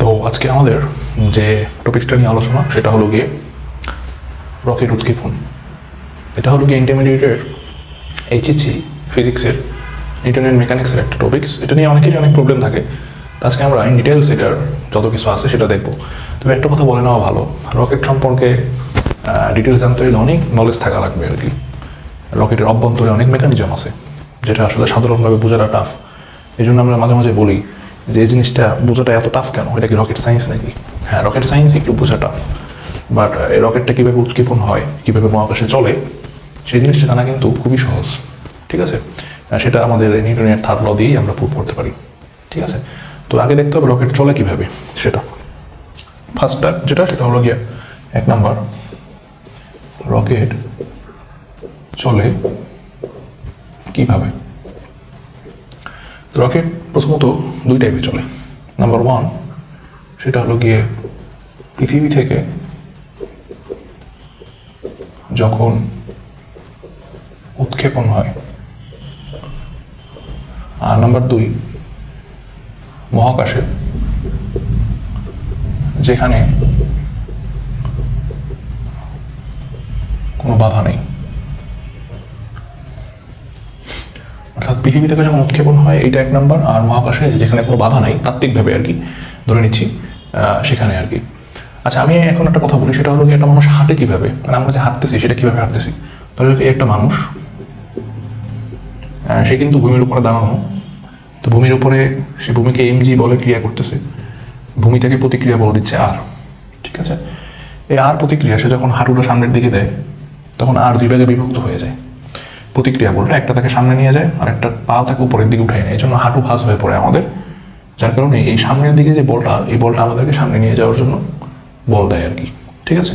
তো আজকে আমাদের যে টপিকসটা নিয়ে আলোচনা সেটা হলো গিয়ে রকেট উৎক্ষেপণ। এটা হলো গিয়ে ইন্টারমিডিয়েটের এইচএসসি ফিজিক্সের নিউটনের মেকানিক্সের একটা টপিক্স। এটা নিয়ে অনেকেরই অনেক প্রবলেম থাকে। আজকে আমরা ইন ডিটেলস এটার যত কিছু আছে সেটা দেখবো। তবে একটা কথা বলে নেওয়া ভালো, রকেট সম্পর্কে ডিটেলস জানতে হলে অনেক নলেজ থাকা লাগবে আর কি। রকেটের অভ্যন্তরে অনেক মেকানিজম আছে যেটা আসলে সাধারণভাবে বোঝাটা টাফ। এই জন্য আমরা মাঝে মাঝে বলি যে এই জিনিসটা বোঝাটা এত টাফ কেন, এটা কি রকেট সায়েন্স নাকি? হ্যাঁ, রকেট সায়েন্স একটু বোঝা টাফ, বাট এই রকেটটা কীভাবে উৎক্ষেপণ হয়, কীভাবে মহাকাশে চলে, সেই জিনিসটা জানা কিন্তু খুবই সহজ। ঠিক আছে, সেটা আমাদের নিউটনের থার্ড ল দিয়েই আমরা প্রুভ করতে পারি। ঠিক আছে, তো আগে দেখতে হবে রকেট চলে কীভাবে। সেটা ফার্স্ট স্টেপ সেটা হলো গিয়ে 1 নাম্বার, রকেট চলে কিভাবে। রকেট প্রথমত 2 টাইপে চলে। নাম্বার 1 সেটা হলো গিয়ে পৃথিবী থেকে যখন উৎক্ষেপণ হয়, আর নাম্বার 2 মহাকাশে যেখানে কোনো বাধা নেই। অর্থাৎ পৃথিবী থেকে যখন উৎক্ষেপণ হয় এইটা 1 নাম্বার, আর মহাকাশে যেখানে কোনো বাধা নাই তাত্ত্বিকভাবে আর কি ধরে নিচ্ছি সেখানে আর কি। আচ্ছা, আমি এখন একটা কথা বলি, সেটা হলো কি একটা মানুষ হাঁটে কীভাবে, মানে আমরা যে হাঁটতেছি সেটা কীভাবে হাঁটতেছি। তাহলে একটা মানুষ সে কিন্তু ভূমির উপরে দাঁড়ানো, তো ভূমির উপরে সে ভূমিকে এমজি বলে ক্রিয়া করতেছে, ভূমি থেকে প্রতিক্রিয়া বল দিচ্ছে আর। ঠিক আছে, এই আর প্রতিক্রিয়া সে যখন হাঁটুটা সামনের দিকে দেয় তখন আর 2 ভাগে বিভক্ত হয়ে যায়। প্রতিক্রিয়া বলটা একটা তাকে সামনে নিয়ে যায় আর একটা পা তাকে উপরের দিকে উঠায় নেয়, এই জন্য হাঁটু ভাঁজ হয়ে পড়ে আমাদের। যার কারণে এই সামনের দিকে যে বলটা, এই বলটা আমাদেরকে সামনে নিয়ে যাওয়ার জন্য বল দেয় আর কি। ঠিক আছে,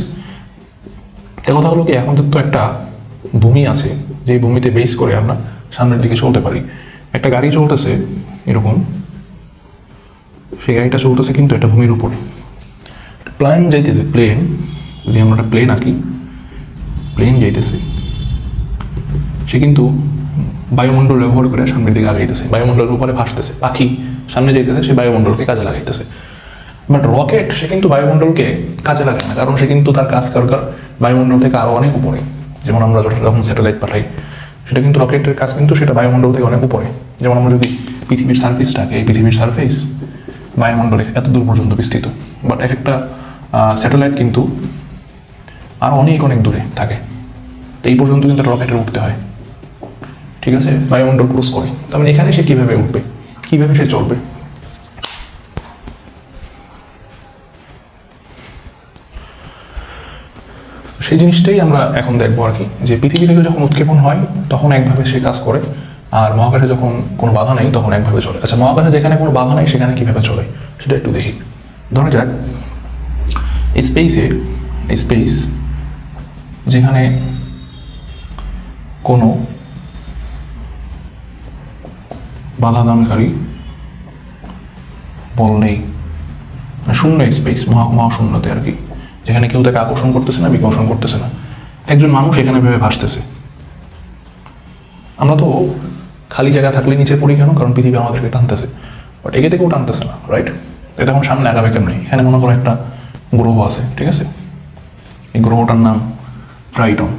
এ কথা হলো কি এখন তো একটা ভূমি আছে, যেই ভূমিতে বেস করে আমরা সামনের দিকে চলতে পারি। একটা গাড়ি চলতেছে এরকম, সেই গাড়িটা চলতেছে কিন্তু একটা ভূমির উপরে। প্লেন যাইতেছে, প্লেন যদি আমরা একটা প্লেন আঁকি, প্লেন যাইতেছে, সে কিন্তু বায়ুমণ্ডল ব্যবহার করে সামনের দিকে আগাইতেছে, বায়ুমণ্ডলের উপরে ভাসতেছে। পাখি সামনে যাইতেছে, সে বায়ুমণ্ডলকে কাজে লাগাইতেছে। বাট রকেট সে কিন্তু বায়ুমণ্ডলকে কাজে লাগায় না, কারণ সে কিন্তু তার কাজ কারকার বায়ুমণ্ডল থেকে আরও অনেক উপরে। যেমন আমরা যখন স্যাটেলাইট পাঠাই, সেটা কিন্তু রকেটের কাজ কিন্তু সেটা বায়ুমণ্ডল থেকে অনেক উপরে। যেমন আমরা যদি পৃথিবীর সার্ফেসটাকে, এই পৃথিবীর সার্ফেস বায়ুমণ্ডলে এত দূর পর্যন্ত বিস্তৃত, বাট একটা স্যাটেলাইট কিন্তু আরও অনেক অনেক দূরে থাকে, তো এই পর্যন্ত কিন্তু রকেটের উঠতে হয়। ঠিক আছে, বায়ুমণ্ডল ক্রস করে। তার মানে এখানে সে কীভাবে উঠবে, কীভাবে সে চলবে, সেই জিনিসটাই আমরা এখন দেখবো আর কি। যে পৃথিবী থেকে যখন উৎক্ষেপণ হয় তখন একভাবে সে কাজ করে, আর মহাকাশে যখন কোনো বাধা নেই তখন একভাবে চলে। আচ্ছা, মহাকাশে যেখানে কোনো বাধা নেই সেখানে কীভাবে চলে সেটা একটু দেখি। ধরা যাক স্পেস যেখানে কোনো বাধাদানকারী বল নেই, শূন্য স্পেস, মহাশূন্যতে আর কি, যেখানে কেউ তাকে আকর্ষণ করতেছে না, বিকর্ষণ করতেছে না, একজন মানুষ এখানে ভেবে ভাসতেছে। আমরা তো খালি জায়গা থাকলে নিচে পড়ি কেন? কারণ পৃথিবী আমাদেরকে টানতেছে, বাট একে থেকেও টানতেছে না, রাইট? এটা এখন সামনে আগাবে কেমনি? এখানে মনে করো একটা গ্রহ আছে, ঠিক আছে, এই গ্রহটার নাম ট্রাইটন।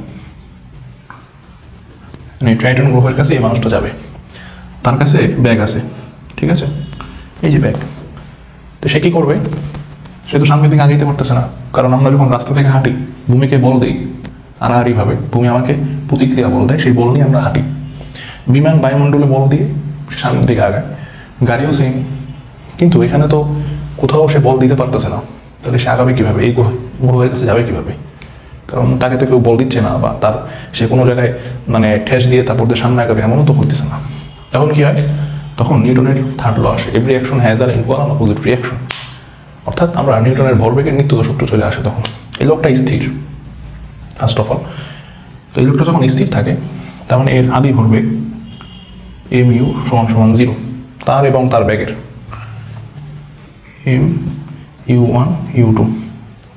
এই ট্রাইটন গ্রহের কাছে এই মানুষটা যাবে, তার কাছে ব্যাগ আছে, ঠিক আছে, এই যে ব্যাগ। তো সে কী করবে? সে তো সামনের দিকে আগাইতে পারতেছে না, কারণ আমরা যখন রাস্তা থেকে হাঁটি ভূমিকে বল দিই আড়াআড়িভাবে, ভূমি আমাকে প্রতিক্রিয়া বল দেয়, সেই বল নিয়ে আমরা হাঁটি। বিমান বায়ুমণ্ডলে বল দিয়ে সামনের দিকে আগায়, গাড়িও সেম। কিন্তু এখানে তো কোথাও সে বল দিতে পারতেছে না, তাহলে সে আগাবে কীভাবে? এই গ্রহের কাছে যাবে কীভাবে? কারণ তাকে তো কেউ বল দিচ্ছে না, বা তার সে কোনো জায়গায় মানে ঠেস দিয়ে তারপর দিয়ে সামনে আগাবে এমনও তো করতেছে না। তখন কী হয়? তখন নিউটনের থার্ড ল আসে, এভরি অ্যাকশন হ্যাজ আর ইকুয়াল অ্যান্ড অপোজিট রিঅ্যাকশন। অর্থাৎ আমরা নিউটনের ভরবেগের নিত্যতা সূত্র চলে আসে তখন। এই লোকটা স্থির ফার্স্ট অফ অল। তো এই লোকটা যখন স্থির থাকে তার মানে এর আদি ভরবেগ mu = 0, তার এবং তার ব্যাগের mu1 u2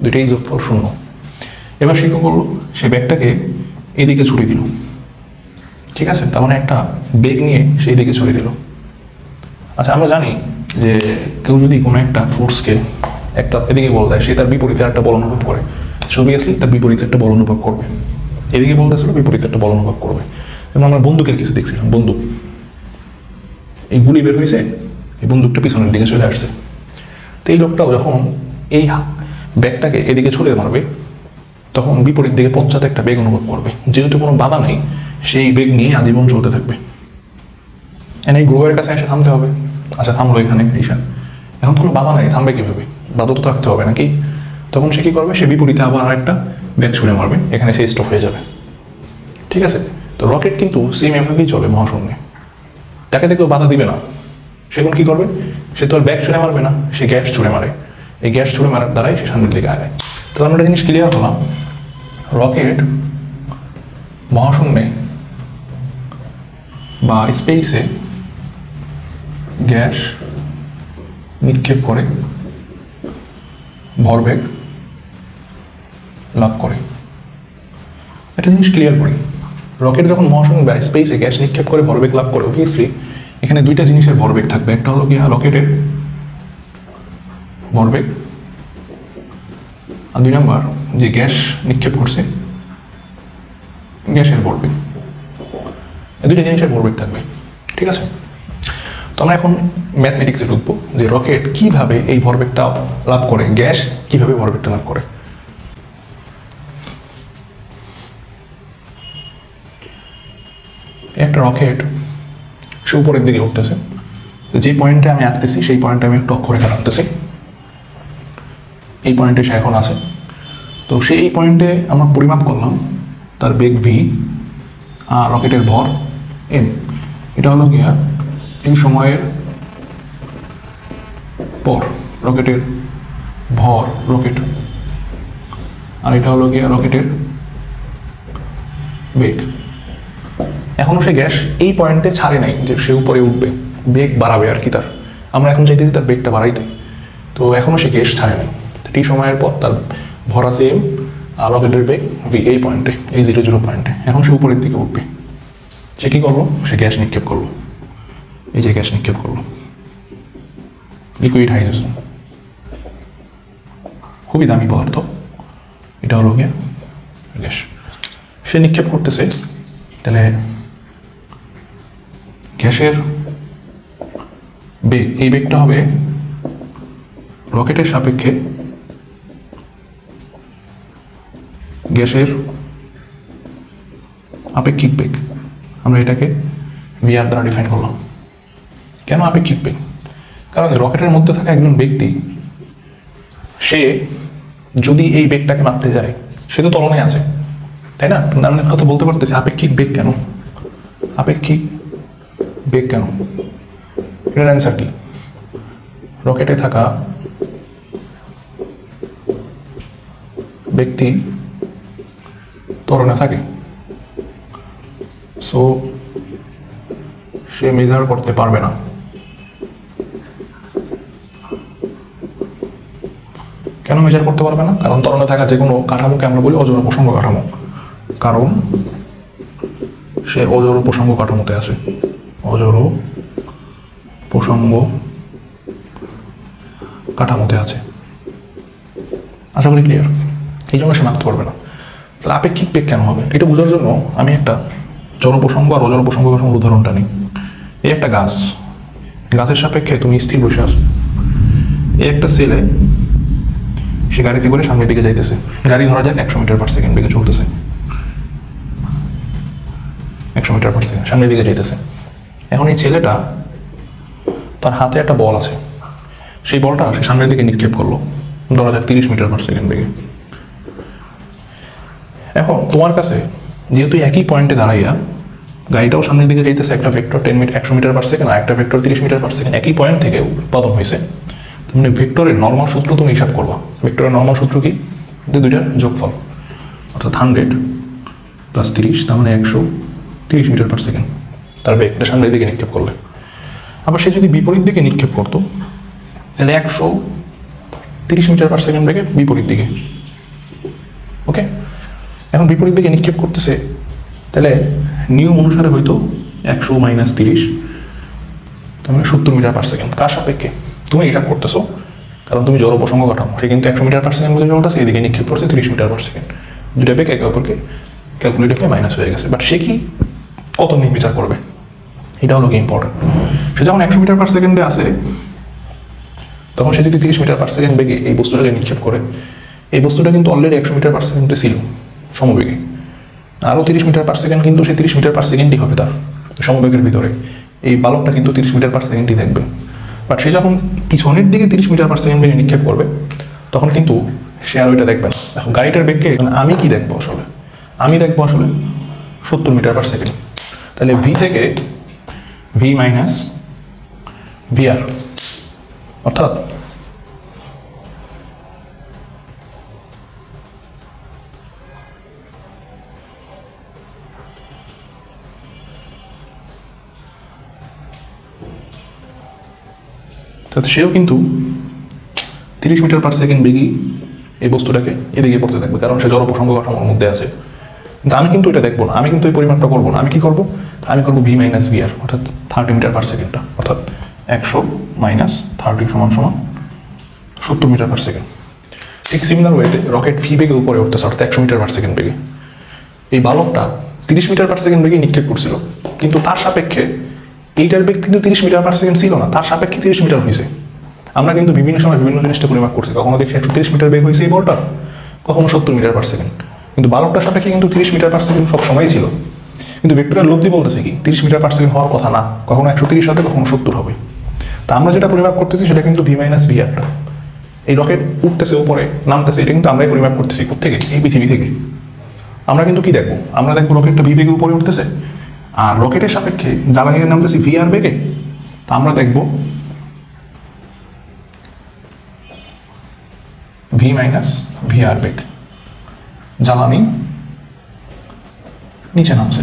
দুইটাই যোগফল 0। এবার সে কী করলো? সে ব্যাগটাকে এদিকে ছুড়ে দিল, ঠিক আছে, তার মানে একটা বেগ নিয়ে সেই দিকে ছুড়ে দিল। আচ্ছা, আমরা জানি যে কেউ যদি কোনো একটা ফোর্সকে একটা এদিকে বল দেয়, সে তার বিপরীতে একটা বল অনুভব করে, সে অবভিয়াসলি তার বিপরীতে একটা বল অনুভব করবে। এদিকে বলতেছিল, বিপরীতে একটা বল অনুভব করবে। এবং আমরা বন্দুকের কিছু দেখছিলাম, বন্দুক, এই গুলি বের হয়েছে, এই বন্দুকটা পিছনের দিকে চলে আসছে। তো এই লোকটাও যখন এই ব্যাগটাকে এদিকে ছুড়ে মারবে, তখন বিপরীত দিকে পশ্চাতে একটা বেগ অনুভব করবে। যেহেতু কোনো বাধা নেই, সেই বেগ নিয়ে আজীবন চলতে থাকবে। এই গ্রহের কাছে এসে থামতে হবে। আচ্ছা, থামলো এখানে ঈশান, এখন কোনো বাধা নেই, থামবে কীভাবে? বাধা তো থাকতে হবে নাকি? তখন সে কী করবে? সে বিপরীতে আবার আরেকটা ব্যাগ ছুড়ে মারবে, এখানে সে স্টপ হয়ে যাবে। ঠিক আছে? তো রকেট কিন্তু সেম এভাবেই চলে মহাশূন্যে, তাকে দেখলেও বাধা দিবে না। সে এখন কী করবে? সে তো আর ব্যাগ ছুড়ে মারবে না, সে গ্যাস ছুড়ে মারে। এই গ্যাস ছুড়ে মারার দ্বারাই সে সামনের দিকে আগায়। তাহলে আমরা একটা জিনিস ক্লিয়ার হলাম, রকেট মহাশূন্যে বা স্পেসে গ্যাস নিক্ষেপ করে ভরবেগ লাভ করে। একটা জিনিস ক্লিয়ার করি, রকেট যখন মহাশূন্য বা স্পেসে গ্যাস নিক্ষেপ করে ভরবেগ লাভ করে, অবভিয়াসলি এখানে দুইটা জিনিসের ভরবেগ থাকবে। একটা হলো গিয়া রকেটের ভরবেগ, আর 2 নম্বর যে গ্যাস নিক্ষেপ করছে গ্যাসের ভরবেগ। এই দুইটা জিনিসের ভরবেগ থাকবে। ঠিক আছে? তো আমরা এখন ম্যাথমেটিক্সে ঢুকবো যে রকেট কিভাবে এই ভরবেগটা লাভ করে, গ্যাস কিভাবে ভরবেগটা লাভ করে। একটা রকেট সে উপরের দিকে উঠতেছে, যে পয়েন্টে আমি আঁকতেছি সেই পয়েন্টে আমি একটা অক্ষরেখা রাখতেছি, এই পয়েন্টে সে এখন আছে। তো সেই পয়েন্টে আমরা পরিমাপ করলাম তার বেগ ভি আর রকেটের ভর এম। এটা হলো গিয়া এই সময়ের পর রকেটের ভর রকেট, আর এটা হলো গিয়া রকেটের বেগ। এখনো সে গ্যাস এই পয়েন্টে ছাড়ে নাই যে সে উপরে উঠবে, বেগ বাড়াবে আর কি তার। আমরা এখন চাইতেছি তার বেগটা বাড়াইতে, তো এখনো সে গ্যাস ছাড়ে নাই। টি সময়ের পর তার ভর আছে এম আর রকেটের বেগ ভি এই পয়েন্টে, এই 0 পয়েন্টে। এখন সে উপরের দিকে উঠবে, সে কী করবো? সে গ্যাস নিক্ষেপ করলো, এই যে গ্যাস নিক্ষেপ করলো, লিকুইড হাইড্রোজেন, খুবই দামি পদার্থ। এটা হলো গিয়া গ্যাস, সে নিক্ষেপ করতেছে। তাহলে গ্যাসের বেগ, এই বেগটা হবে রকেটের সাপেক্ষে গ্যাসের আপেক্ষিক বেগ। আমরা এটাকে ভিআর দ্বারা ডিফাইন করলাম। কেন আপেক্ষিক বেগ? কারণ রকেটের মধ্যে থাকা একজন ব্যক্তি, সে যদি এই বেগটাকে মাপতে যায়, সে তো তলনে আছে, তাই না? আমরা কথা বলতে পারতেছি আপেক্ষিক বেগ কেন, আপেক্ষিক বেগ কেন? এটার অ্যান্সার কি? রকেটে থাকা ব্যক্তি ত্বরণে থাকে, সো সে মেজার করতে পারবে না। কেন মেজার করতে পারবে না? কারণ ত্বরণে থাকা যে কোনো কাঠামোকে আমরা বলি অজর প্রসঙ্গ কাঠামো, কারণ সে অজর প্রসঙ্গ কাঠামোতে আসে, অজর প্রসঙ্গ কাঠামোতে আছে। আশা করি ক্লিয়ার। এই জন্য সে মাপতে পারবে না। তাহলে আপেক্ষিক বেগ কেন হবে? এটা বোঝার জন্য আমি একটা জড় প্রসঙ্গ আর অজড় প্রসঙ্গ কাঠামোর উদাহরণটা নিই। এই একটা গাছ, গাছের সাপেক্ষে তুমি স্থির বসে আসো। এই একটা ছেলে, সে গাড়িতে করে সামনের দিকে যাইতেছে, গাড়ি ধরা যাক 100 মিটার পার সেকেন্ড বেগে চলতেছে, 100 মিটার পার সেকেন্ড সামনের দিকে যাইতেছে। এখন এই ছেলেটা, তার হাতে একটা বল আছে, সেই বলটা সে সামনের দিকে নিক্ষেপ করলো, ধরা যাক 30 মিটার পার সেকেন্ড বেগে। এখন তোমার কাছে যেহেতু একই পয়েন্টে দাঁড়াইয়া গাড়িটাও সামনের দিকে যাইতেছে, একটা ভেক্টর 100 মিটার পার সেকেন্ড আর একটা ভেক্টর 30 মিটার পার সেকেন্ড, একই পয়েন্ট থেকে উৎপাদন হয়েছে। মানে ভেক্টরের নর্মাল সূত্র তুমি হিসাব করবা। ভেক্টরের নর্মাল সূত্র কি? দুইটার যোগফল, অর্থাৎ 100 প্লাস 30, তার মানে 130 মিটার পার সেকেন্ড তার বেগটা সামনের দিকে নিক্ষেপ করলে। আবার সে যদি বিপরীত দিকে নিক্ষেপ করতো, তাহলে 130 মিটার পার সেকেন্ড বেগে বিপরীত দিকে। ওকে, এখন বিপরীত দিকে নিক্ষেপ করতেছে, তাহলে নিয়ম অনুসারে হয়তো 100 মাইনাস 30, তার মানে 70 মিটার পার সেকেন্ড। কার সাপেক্ষে? তুমি হিসাব করতেছো, কারণ তুমি জড় প্রসঙ্গ কাঠামো, সে কিন্তু 100 মিটার পার সেকেন্ড মধ্যে চলতেছে, এদিকে নিক্ষেপ করছে 30 মিটার পার সেকেন্ড, দুটা বেগ একে অপরকে ক্যালকুলেট করে মাইনাস হয়ে গেছে। বাট সে কি কত নির্বিচার করবে, এটা হলো কি ইম্পর্টেন্ট। সে যখন 100 মিটার পার সেকেন্ডে আসে, তখন সে যদি 30 মিটার পার সেকেন্ড বেগে এই বস্তুটাকে নিক্ষেপ করে, এই বস্তুটা কিন্তু অলরেডি 100 মিটার পার সেকেন্ডে ছিল সমবেগে, আরও 30 মিটার পার সেকেন্ড কিন্তু সে 30 মিটার পার সেকেন্ডই হবে তার সমবেগের ভিতরে, এই বালকটা কিন্তু 30 মিটার পার সেকেন্ডই দেখবে। বাট সে যখন পিছনের দিকে 30 মিটার পার সেকেন্ড বেগে নিক্ষেপ করবে, তখন কিন্তু সে আর ওইটা দেখবে না। এখন গাড়িটার বেগকে আমি কি দেখবো আসলে, আমি দেখবো আসলে 70 মিটার পার সেকেন্ড। তাহলে ভি থেকে ভি মাইনাস ভিআর, অর্থাৎ সেও কিন্তু 30 মিটার পার সেকেন্ড বেগই এই বস্তুটাকে এদিকে পড়তে থাকবে, কারণ সে জড় প্রসঙ্গ কাঠামোর মধ্যে আছে। কিন্তু আমি কিন্তু এটা দেখবো না, আমি কিন্তু এই পরিমাণটা করবো না। আমি কি করবো, আমি করবো ভি মাইনাস ভিআর, অর্থাৎ 30 মিটার পার সেকেন্ডটা, অর্থাৎ 100 মাইনাস 30 সমান 70 মিটার পার সেকেন্ড। ঠিক সিমিলার ওয়েতে রকেট ভি বেগে উপরে উঠতেছে, অর্থাৎ 100 মিটার পার সেকেন্ড বেগে। এই বালকটা 30 মিটার পার সেকেন্ড বেগে নিক্ষেপ করছিল, কিন্তু তার সাপেক্ষে এইটার বেগ কিন্তু 30 মিটার পার সেকেন্ড ছিল না, তার সাপেক্ষে 30 মিটার হয়েছে। আমরা কিন্তু বিভিন্ন সময় বিভিন্ন জিনিসটা পরিমাপ করছি, কখনো দেখি 130 মিটার বেগ হয়েছে এই বলটা, কখনো 70 মিটার পার সেকেন্ড, কিন্তু বালকটার সাপেক্ষে কিন্তু 30 মিটার পার সেকেন্ড সব সময় ছিল। কিন্তু ভেক্টরের লব্ধি বলতেছে কি 30 মিটার পার সেকেন্ড হওয়ার কথা না, কখনো 130 হবে, কখনো 70 হবে। তা আমরা যেটা পরিমাপ করতেছি সেটা কিন্তু ভি মাইনাস ভিআরটা। এই রকেট উঠতেছে উপরে, নামতেছে, এটা কিন্তু আমরাই পরিমাপ করতেছি কোত্থেকে, এই পৃথিবী থেকে। আমরা কিন্তু কি দেখবো, আমরা দেখবো রকেটটা ভি বেগে উপরে উঠতেছে, আর রকেটের সাপেক্ষে জ্বালানির নামতেছি ভি আর বেগে। তা আমরা দেখবো ভি মাইনাস ভি আর বেগ, জ্বালানি নিচে নামছে।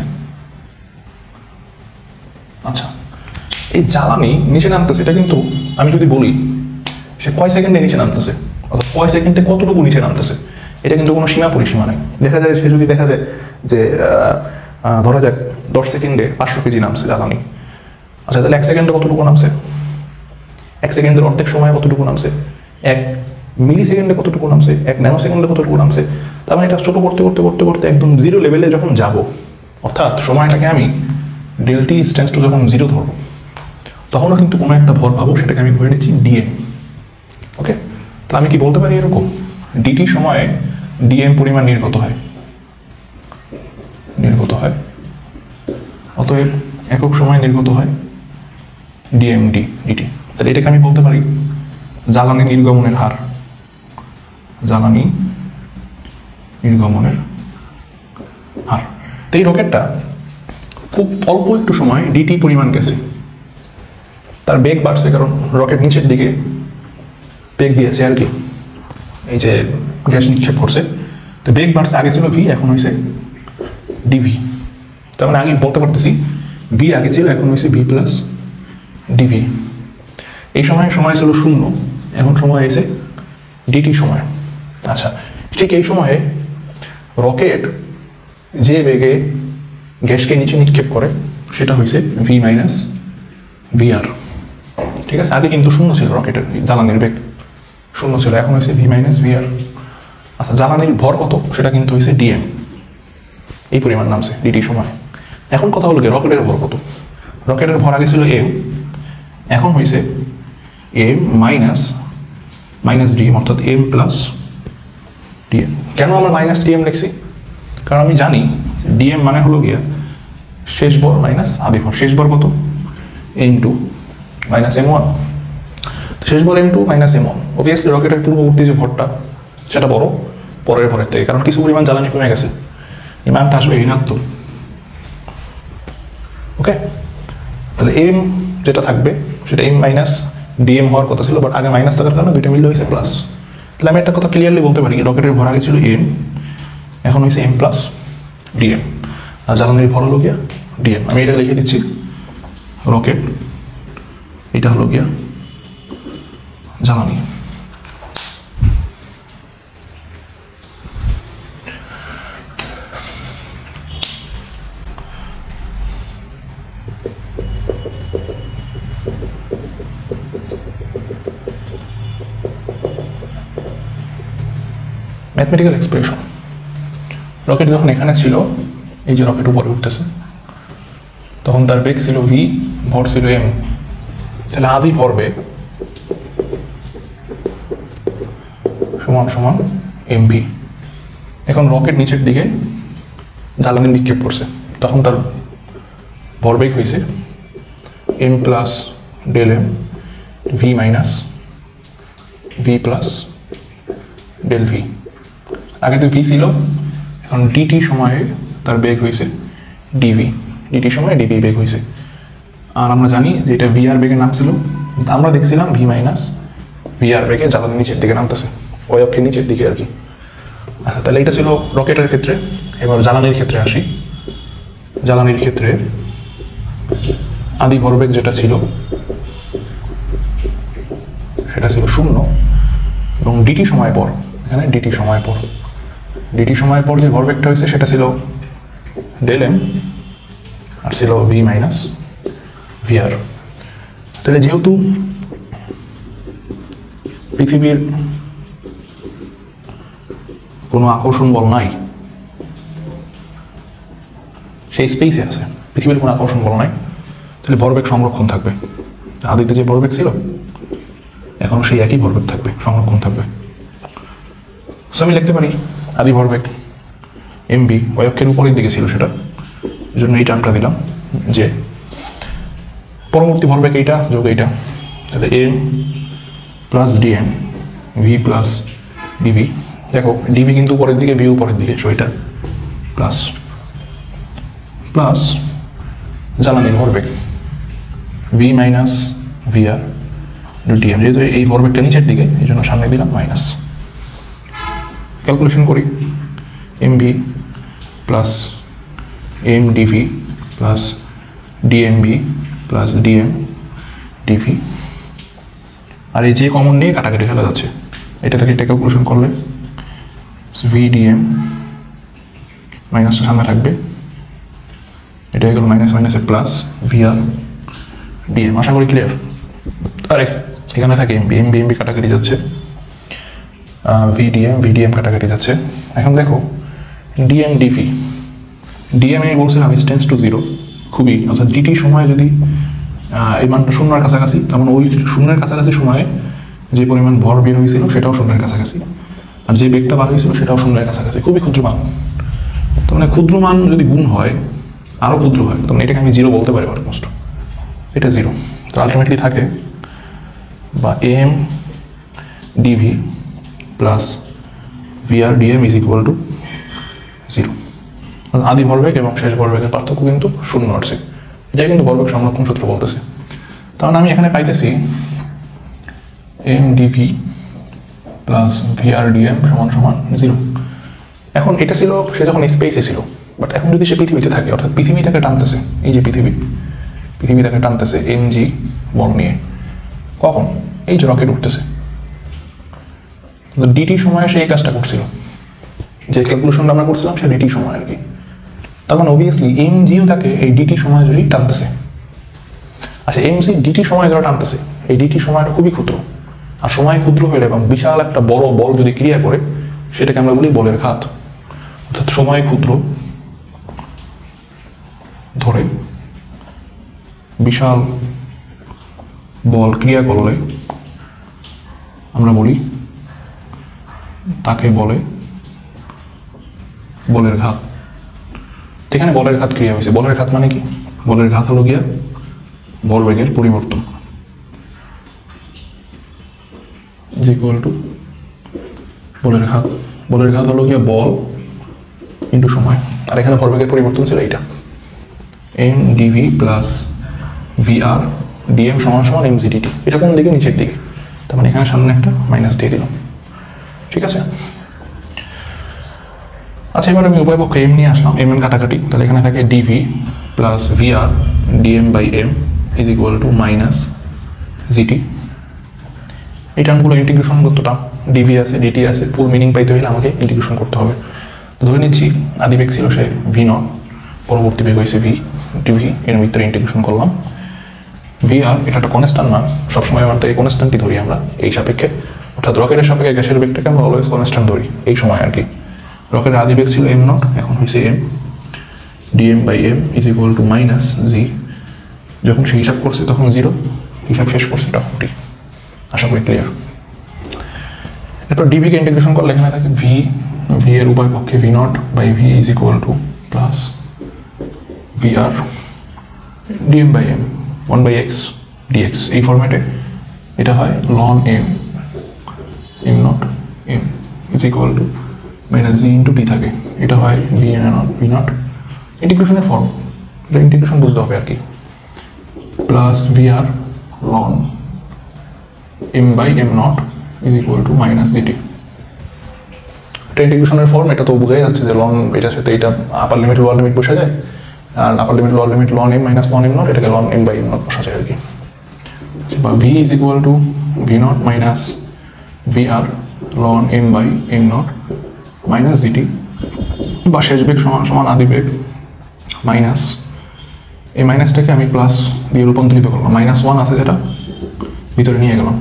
আচ্ছা, এই জ্বালানি নিচে নামতেছে, এটা কিন্তু আমি যদি বলি সে কয় সেকেন্ডে নিচে নামতেছে, অর্থাৎ কয় সেকেন্ডে কতটুকু নিচে নামতেছে, এটা কিন্তু কোনো সীমা পরিসীমা নেই। দেখা যায় সে যদি দেখা যায় যে ধরা যাক 10 সেকেন্ডে 500 কেজি নামছে জ্বালানি, আচ্ছা তাহলে 1 সেকেন্ডে কতটুকু নামছে, 1 সেকেন্ডের অর্ধেক সময় কতটুকু নামছে, 1 মিলি সেকেন্ডে কতটুকু নামছে, 1 ন্যানো সেকেন্ডে কতটুকু নামছে। তার মানে এটা ছোট করতে করতে করতে করতে একদম জিরো লেভেলে যখন যাব, অর্থাৎ সময়টাকে আমি ডেল টি স্ট্যান্ডস টু যখন 0 ধরবো, তখনও কিন্তু কোনো একটা ভর পাবো, সেটাকে আমি ধরে নিচ্ছি ডিএম। ওকে, তাহলে আমি কি বলতে পারি এরকম, ডিটি সময়ে ডিএম পরিমাণ নির্গত হয়, অতএব একক সময় নির্গত হয় ডিএমডি ডিটি। তাহলে এটাকে আমি বলতে পারি জ্বালানি নির্গমনের হার, জ্বালানি নির্গমনের হার। তো এই রকেটটা খুব অল্প একটু সময় ডিটি পরিমাণ গেছে, তার বেগ বাড়ছে, কারণ রকেট নিচের দিকে বেগ দিয়েছে আর কি, এই যে গ্যাস নিক্ষেপ করছে, তো বেগ বাড়ছে, আগে ছিল ভি, এখন হয়েছে ডিভি। তার মানে আগে বলতে পারতেছি ভি আগে ছিল, এখন হয়েছে ভি প্লাস ডিভি। এই সময় ছিল 0, এখন সময় এসে ডিটি সময়। আচ্ছা, ঠিক এই সময়ে রকেট যে বেগে গ্যাসকে নিচে নিক্ষেপ করে সেটা হয়েছে ভি মাইনাস ভিআর। ঠিক আছে, আগে কিন্তু 0 ছিল, রকেটের জ্বালানির বেগ 0 ছিল, এখন হয়েছে ভি মাইনাস ভিআর। আচ্ছা, জ্বালানির ভর কত, সেটা কিন্তু হয়েছে ডিএম, এই পরিমাণ নামছে ডিটি সময়। এখন কথা হলো কি রকেটের ভর কত, রকেটের ভর আগে ছিল এম, এখন হয়েছে এম মাইনাস ডিএম, অর্থাৎ এম প্লাস ডিএম। কেন আমরা মাইনাস ডিএম লিখছি, কারণ আমি জানি ডিএম মানে হলো গিয়া শেষ ভর মাইনাস আদি ভর। শেষ ভর কত, m2 মাইনাস m1, শেষ ভর m2 মাইনাস m1। অবভিয়াসলি রকেটের পূর্ববর্তী যে ভরটা সেটা বড় পরের ভরের থেকে, কারণ কিছু পরিমাণ জ্বালানি কমে গেছে, এই মানটা আসবে ঋণাত্মক। ওকে, তাহলে এম যেটা থাকবে সেটা এম মাইনাস ডিএম হওয়ার কথা ছিল, বাট আগে মাইনাস থাকার কারণে দুইটা মিলে হয়েছে প্লাস। তাহলে আমি একটা কথা ক্লিয়ারলি বলতে পারি, রকেটের ভর আগে ছিল এম, এখন হয়েছে এম প্লাস ডিএম, আর জ্বালানির ভর হলো গিয়া ডিএম। আমি এটা লিখে দিচ্ছি, রকেট এটা হলো গিয়া জ্বালানি। Mathematical expression. রকেট যখন এখানে ছিল, এই যে রকেট উপরে উঠতেছে, তখন তার বেগ ছিল ভি, ভর ছিল এম। তাহলে আদি ভরবেগ সমান সমান এম ভি। এখন রকেট নিচের দিকে জ্বালানি নিক্ষেপ করছে, তখন তার ভরবেগ হয়েছে M plus del M V minus V plus del V. আগে তো ভি ছিল, এখন ডিটি সময়ে তার বেগ হয়েছে ডিভি, ডিটি সময়ে ডিভি বেগ হয়েছে। আর আমরা জানি যে এটা ভি আর বেগের নাম ছিল, আমরা দেখছিলাম ভি মাইনাস ভি আর বেগে জ্বালানি নিচের দিকে নামতেছে, ওই অক্ষের নিচের দিকে আর কি। আচ্ছা, তাহলে এটা ছিল রকেটের ক্ষেত্রে। এবার জ্বালানির ক্ষেত্রে আসি। জ্বালানির ক্ষেত্রে আদি ভরবেগ যেটা ছিল সেটা ছিল 0, এবং ডিটি সময় পর, এখানে ডিটি সময় পর, ডিটি সময় পর যে ভরবেগটা হয়েছে সেটা ছিল ডেল এম, আর ছিল ভি মাইনাস ভি আর। তাহলে যেহেতু পৃথিবীর কোনো আকর্ষণ বল নাই, সেই স্পেসে আছে, পৃথিবীর কোনো আকর্ষণ বল নাই, তাহলে ভরবেগ সংরক্ষণ থাকবে। আদিতে যে ভরবেগ ছিল এখন সেই একই ভরবেগ থাকবে, সংরক্ষণ থাকবে। সো আমি লিখতে পারি আদি ভরবেগ এম বি, ওই অক্ষের উপরের দিকে ছিল সেটা, এই জন্য এই টার্মটা দিলাম, যে পরবর্তী ভরবেগ এইটা যোগ এইটা, তাহলে M plus DM V plus DV. দেখো ডিভি কিন্তু উপরের দিকে, ভি উপরের দিকে, সো এটা প্লাস প্লাস জ্বালানির ভরবেগ ভি মাইনাস ভি আর ডিএম, যেহেতু এই ভরবেগটা নিচের দিকে এই জন্য সামনে দিলাম মাইনাস। ক্যালকুলেশন করি, M V plus M DV plus DM V plus DM DV, আর এই যে কমন নিয়ে কাটাকাটি ফেলা যাচ্ছে, এটা থেকে এটা ক্যালকুলেশন করলে ভি ডিএম মাইনাসটা সামনে থাকবে, এটা হয়ে গেল মাইনাস মাইনাসে প্লাস ভি আর ডিএম। আশা করি ক্লিয়ার। আরে এখানে থাকে এমবি, এমবি এমবি কাটাকাটি যাচ্ছে, ভিডিএম কাটাকাটি যাচ্ছে। এখন দেখো ডিএম ডিভি, ডিএম আমি বলছিলাম ইজ টেন্স টু 0, খুবই, অর্থাৎ ডিটি সময় যদি এই মানটা শূন্যের কাছাকাছি, তেমন ওই শূন্যের কাছাকাছি সময়ে যে পরিমাণ ভর বের হয়েছিল সেটাও শূন্যের কাছাকাছি, আর যে বেগটা বার হয়েছিল সেটাও শূন্যের কাছাকাছি, খুবই ক্ষুদ্র মান। তার মানে ক্ষুদ্র মান যদি গুণ হয়, আরও ক্ষুদ্র হয়, তখন এটাকে আমি 0 বলতে পারি অলমোস্ট, এটা 0। তো আলটিমেটলি থাকে বা M DV plus VR DM is equal to 0। আদি ভরবেগ এবং শেষ ভরবেগের পার্থক্য কিন্তু 0 আসছে, এটাই কিন্তু ভরবেগ সংরক্ষণ সূত্র বলতেছে। তাহলে আমি এখানে পাইতেছি M DV plus VR DM সমান সমান 0। এখন এটা ছিল সে যখন স্পেসে ছিল, বাট এখন যদি সে পৃথিবীতে থাকে, অর্থাৎ পৃথিবী তাকে টানতেছে, এই যে পৃথিবী তাকে টানতেছে এম জি বল নিয়ে, কখন এই যে রকেট উঠতেছে, ডিটি সময়ে সে এই কাজটা করছিল, যে ক্যালকুলেশনটা আমরা করছিলাম সে ডিটি সময় আর কি। তার মানে অবভিয়াসলি এম জিও তাকে এই ডিটি সময় জুড়েই টানতেছে। আচ্ছা, এম জি ডিটি সময় ধরে টানতেছে, এই ডিটি সময়টা খুবই ক্ষুদ্র, আর সময় ক্ষুদ্র হলে এবং বিশাল একটা বড় বল যদি ক্রিয়া করে সেটাকে আমরা বলি বলের ঘাত। অর্থাৎ সময় ক্ষুদ্র ধরে বিশাল বল ক্রিয়া করলে আমরা বলি তাকে বলে বলের ঘাত। এখানে বলের ঘাত ক্রিয়া হয়েছে। বলের ঘাত মানে কি? বলের ঘাত হলো গিয়া ভরবেগের পরিবর্তন ইকুয়াল টু বলের ঘাত। বলের ঘাত হলো গিয়া বল ইন্টু সময়, আর এখানে ভরবেগের পরিবর্তন ছিল এইটা M DV plus VR DM সমান সমান এম জিডিটি। এটা কোন দিকে? নিচের দিকে। তার মানে এখানে সামনে একটা মাইনাস দিয়ে দিলাম, ঠিক আছে। আচ্ছা, এবার আমি উভয় পক্ষে এম নিয়ে আসলাম, এম কাটাকাটি, তাহলে এখানে থাকে DV plus VR DM by M is equal to minus GT. এই টার্মগুলো ইন্টিগ্রেশন করতে টার্ম, ডিভি আছে ডিটি আছে, ফুল মিনিং পাইতে হলে আমাকে ইন্টিগ্রেশন করতে হবে। ধরে নিচ্ছি আদি বেগ ছিল সে ভি নট, পরবর্তী বেগ হয়েছে ভি ডিভি, এর ভিতরে ইন্টিগ্রেশন করলাম। ভিআর এটা একটা কনস্ট্যান্ট মান, সবসময় মানটা এই কনস্ট্যান্টই ধরি আমরা এই সাপেক্ষে, অর্থাৎ রকেটের সাপেক্ষে গ্যাসের বেগটাকে আমরা অলওয়েজ কনস্ট্যান্ট ধরি এই সময় আর কি। রকেটের আদি বেগ ছিল m0, এখন হয়েছে m, dm/m is equal to minus g. যখন সে হিসাব করছে তখন 0, হিসাব শেষ করছে তখন t। আশা করি ক্লিয়ার। এরপর ডিভিকে ইন্টিগ্রেশন করলে এখানে থাকে v এর উভয় পক্ষে v0/v is equal two plus vr dm/m 1/x dx। এই ফরম্যাটে এটা হয় ln m m0 m is equal to minus g into t থাকে, এটা হয় v0 ইন্টিগ্রেশনের ফর্ম, এটা ইন্টিগ্রেশন বুঝতে হবে আর কি, plus vr ln m/m0 is equal to minus GT. এটা ইন্টিগ্রেশনের ফর্ম, এটা তো বোঝাই যাচ্ছে যে লন এটার সাথে এটা আপার লিমিট লোয়ার লিমিট বসা যায়, আর upper limit lower limit ln m minus ln m0, এটাকে ln m/m0 বসা যায় আর কি। বা v is equal two v0 minus vr ln m/m0 minus GT, বা শেষ বেগ সমান সমান আদি বেগ মাইনাস, এই মাইনাসটাকে আমি প্লাস দিয়ে রূপান্তরিত করলাম, -1 আছে যেটা ভিতরে নিয়ে গেলাম,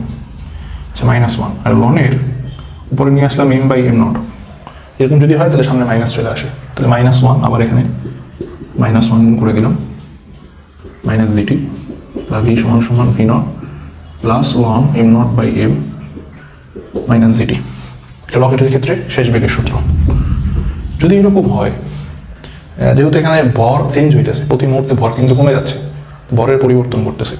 আচ্ছা -1, আর লনের উপরে নিয়ে আসলাম m/m0। এরকম যদি হয় তাহলে সামনে মাইনাস চলে আসে, তাহলে -1 আবার এখানে -1 গুণ করে দিলাম মাইনাস জিটি, বা v সমান সমান v0 plus ln m0/m minus GT. এটা রকেটের ক্ষেত্রে শেষ বেগের সূত্র। যদি এরকম হয়, যেহেতু এখানে ভর চেঞ্জ হইতেছে, প্রতি মুহূর্তে ভর কিন্তু কমে যাচ্ছে, ভরের পরিবর্তন করতেছে,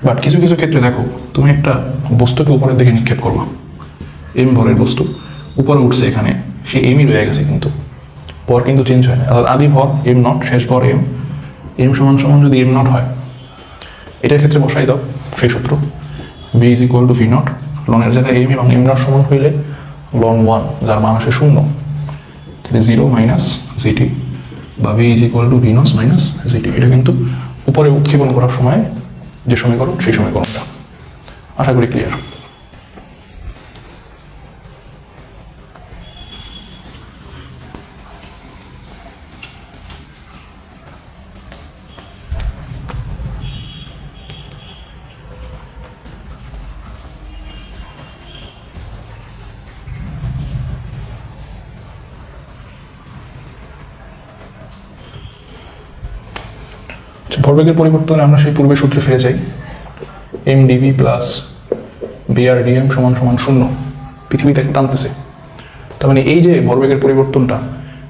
বাট কিছু কিছু ক্ষেত্রে দেখো তুমি একটা বস্তুকে উপরের দিকে নিক্ষেপ করবা, এম ভরের বস্তু উপরে উঠছে, এখানে সে এমই রয়ে গেছে, কিন্তু ভর কিন্তু চেঞ্জ হয় না, অর্থাৎ আদি ভর m0, শেষ ভর m সমান সমান যদি m0 হয়, এটার ক্ষেত্রে বসাই দাও সেই সূত্র, v is equal two v0, লনের জায়গায় m এবং m0 সমান হইলে ln 1 যার মান আসে 0, তাহলে 0 মাইনাস জিটি, বা v is equal two v0 minus GT. এটা কিন্তু উপরে উৎক্ষেপণ করার সময় যে সমীকরণ, সেই সমীকরণটা। আশা করি ক্লিয়ার। ভরবেগের পরিবর্তনে আমরা সেই পূর্বের সূত্রে ফিরে যাই, mdv প্লাস vrdm সমান সমান 0, পৃথিবী থেকে টানতেছে। তার মানে এই যে ভরবেগের পরিবর্তনটা,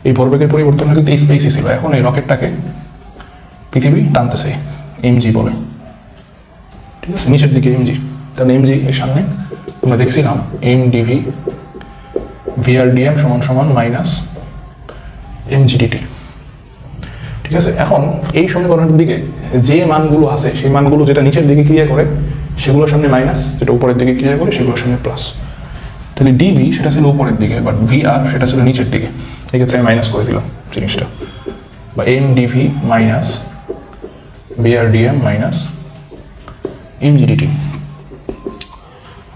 এই ভরবেগের পরিবর্তনটা কিন্তু স্পেসই ছিল, এখন এই রকেটটাকে পৃথিবী টানতেছে mg বলে, ঠিক আছে, নিচের দিকে mg। তাহলে mg এর সামনে আমরা দেখছিলাম mdv vrdm সমান সমান মাইনাস mgdt, ঠিক আছে। এখন এই সমীকরণের দিকে যে মানগুলো আছে, সেই মানগুলো যেটা নিচের দিকে ক্রিয়া করে সেগুলোর সামনে মাইনাস, যেটা উপরের দিকে ক্রিয়া করে সেগুলোর সামনে প্লাস। তাহলে ডিভি সেটা ছিল উপরের দিকে, বাট ভিআর সেটা ছিল নিচের দিকে, এক্ষেত্রে আমি মাইনাস করে দিলাম জিনিসটা, বা M dv minus vrdm minus mgdt,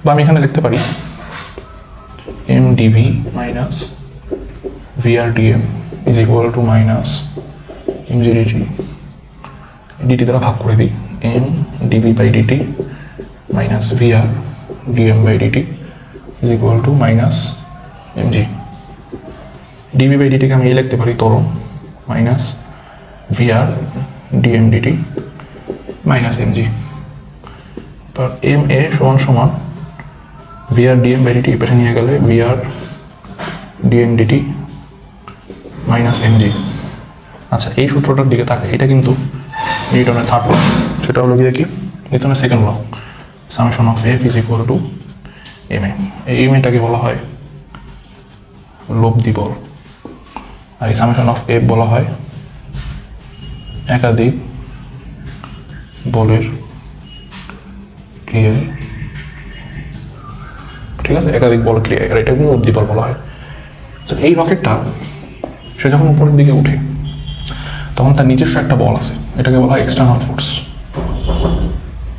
বা আমি এখানে লিখতে পারি m dv minus vrdm is equal to minus mgdt, dt দ্বারা ভাগ করে দিই, m dv/dt minus vr dm/dt is equal to minus mg। dv/dt কে আমি লিখতে পারি ত্বরণ minus vr dm/dt minus mg, তার ma সমান সমান vr dm/dt পাশে নিয়ে গেলে vr dm/dt মাইনাস mg। আচ্ছা, এই সূত্রটার দিকে তাকাই, এটা কিন্তু নিউটনের থার্ড ল, সেটা হলো গিয়ে কি নিউটনের second law, summation of f is equal to m a. এই এম এটাকে বলা হয় লব্ধি বল, আর এই সামেশন অফ এফ বলা হয় একাধিক বলের ক্রিয়া, ঠিক আছে, একাধিক বল ক্রিয়া, আর এটা কিন্তু লব্ধি বল বলা হয়। এই রকেটটা সে যখন উপরের দিকে উঠে তখন তার নিজস্ব একটা বল আছে, এটাকে বলা হয় এক্সটার্নাল ফোর্স।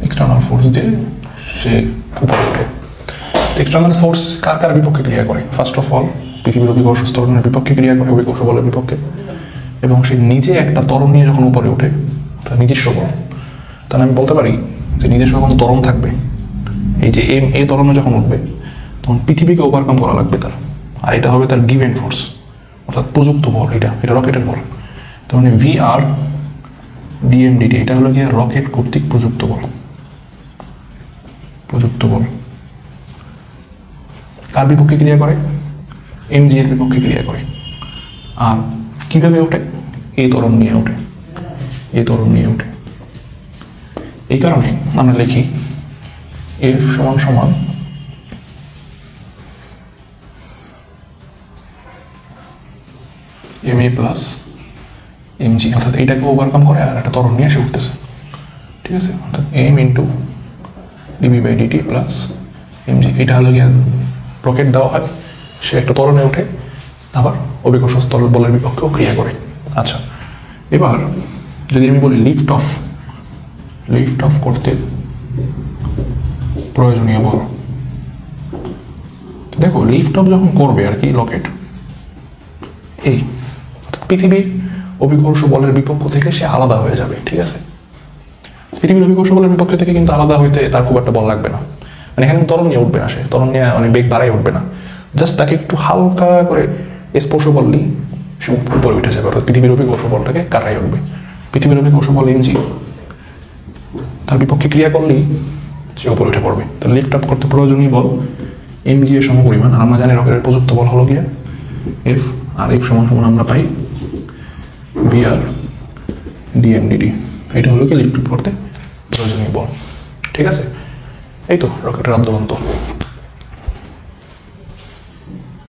এক্সটার্নাল ফোর্স যে সে উপরে ওঠে, এক্সটার্নাল ফোর্স কার কার বিপক্ষে ক্রিয়া করে? ফার্স্ট অফ অল পৃথিবীর অভিকর্ষ ত্বরণের বিপক্ষে ক্রিয়া করে, অভিকর্ষ বলের বিপক্ষে, এবং সে নিজে একটা ত্বরণ নিয়ে যখন উপরে ওঠে তার নিজস্ব বল, তাহলে আমি বলতে পারি যে নিজস্ব যখন ত্বরণ থাকবে, এই যে এম এ ত্বরণে যখন উঠবে তখন পৃথিবীকে ওভারকাম করা লাগবে তার, আর এটা হবে তার গিভেন ফোর্স, অর্থাৎ প্রযুক্ত বল। এটা রকেটের বল। তার মানে VR dmdt এটা হলো গিয়ে রকেট কর্তৃক প্রযুক্ত বল। কার বিপক্ষে ক্রিয়া করে? mg এর বিপক্ষে ক্রিয়া করে। আর কিভাবে ওঠে? এই ত্বরণ নিয়ে ওঠে। এই কারণে আমরা লিখি F সমান সমান ma প্লাস mg, অর্থাৎ এইটাকে ওভারকাম করে আর একটা ত্বরণ নিয়ে এসে উঠতেছে। ঠিক আছে, অর্থাৎ m into dv/dt plus mg। এটা হলো গিয়ে রকেট দেওয়া হয়, সে একটা ত্বরণে ওঠে, আবার অভিকর্ষ স্থল বলের বিপক্ষেও ক্রিয়া করে। আচ্ছা, এবার যদি আমি বলি লিফট অফ করতে প্রয়োজনীয় বল। দেখো লিফট অফ যখন করবে আর কি রকেট, এই পৃথিবী অভিকর্ষ বলের বিপক্ষ থেকে সে আলাদা হয়ে যাবে। ঠিক আছে, পৃথিবীর অভিকর্ষ বলের বিপক্ষ থেকে কিন্তু আলাদা হইতে তার খুব একটা বল লাগবে না, মানে এখানে ত্বরণ নিয়ে উঠবে না, সে ত্বরণ নিয়ে অনেক বেগ বাড়াই উঠবে না, জাস্ট তাকে একটু হালকা করে স্পর্শ করলেই সে উপরে উঠে যাবে, অর্থাৎ পৃথিবীর অভিকর্ষ বলটাকে কাটাই উঠবে। পৃথিবীর অভিকর্ষ বল mg, তার বিপক্ষে ক্রিয়া করলেই সে উপরে উঠে পড়বে। তাহলে লিফট আপ করতে প্রয়োজনীয় বল mg এর সমপরিমাণ, আর আমরা জানি রকেটের প্রযুক্ত বল হলো গিয়ে F, আর F সমান সমান আমরা পাই VR dmdt। এটা হলো কি লিফট আপ করতে প্রয়োজনীয় বল। ঠিক আছে, এই তো রকেটের আদ্যবন্ত।